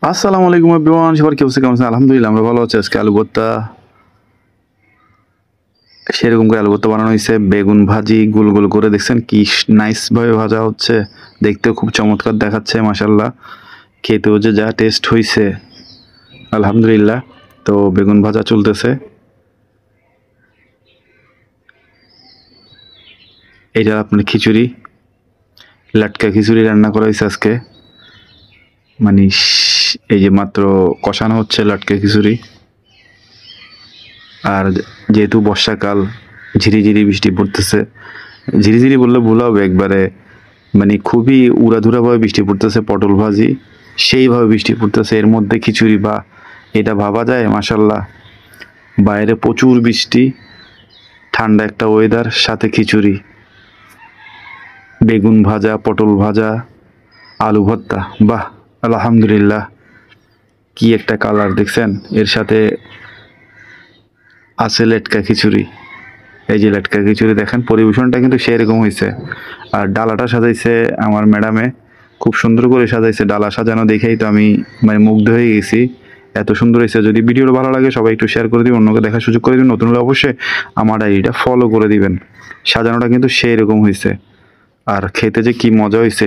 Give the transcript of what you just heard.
আসসালামু আলাইকুম এভরিওয়ান, সবার কি অবস্থা, কেমন আছেন? আলহামদুলিল্লাহ আমরা ভালো আছি। আজকে আলু ভর্তা, সেরকম করে আলু ভর্তা বানানো হয়েছে। বেগুন ভাজি গোল গোল করে, দেখছেন কি নাইস ভাবে ভাজা হচ্ছে, দেখতেও খুব চমৎকার দেখাচ্ছে মাশাল্লাহ। খেতেও যে যা টেস্ট হয়েছে আলহামদুলিল্লাহ। তো বেগুন ভাজা চলতেছে। এটা আপনার খিচুড়ি, লাটকা খিচুড়ি রান্না করা হয়েছে আজকে। মানে এই যে মাত্র কষানো হচ্ছে লাটকা খিচুড়ি। আর যেহেতু বর্ষাকাল, ঝিরিঝিরি বৃষ্টি পড়তেছে, ঝিরিঝিরি বললে ভুল হবে, একবারে মানে খুবই উড়াধুরাভাবে বৃষ্টি পড়তেছে। পটল ভাজি সেইভাবে বৃষ্টি পড়তেছে, এর মধ্যে খিচুড়ি, বা এটা ভাবা যায় মাশাল্লাহ। বাইরে প্রচুর বৃষ্টি, ঠান্ডা একটা ওয়েদার, সাথে খিচুড়ি, বেগুন ভাজা, পটল ভাজা, আলু ভর্তা, বাহ আলহামদুলিল্লাহ। কি একটা কালার দেখছেন, এর সাথে আছে লেটকা খিচুড়ি। এই যে লেটকা খিচুড়ি দেখেন, পরিবেশনটা কিন্তু সেরকম হয়েছে। আর ডালাটা সাজাইছে আমার ম্যাডামে, খুব সুন্দর করে সাজাইছে। ডালা সাজানো দেখেই তো আমি মানে মুগ্ধ হয়ে গেছি, এত সুন্দর হয়েছে। যদি ভিডিওটা ভালো লাগে সবাই একটু শেয়ার করে দিবেন, অন্যকে দেখার সুযোগ করে দিবেন। নতুন হলে অবশ্যই আমার আইডিটা ফলো করে দিবেন। সাজানোটা কিন্তু সেই রকম হয়েছে, আর খেতে যে কি মজা হয়েছে।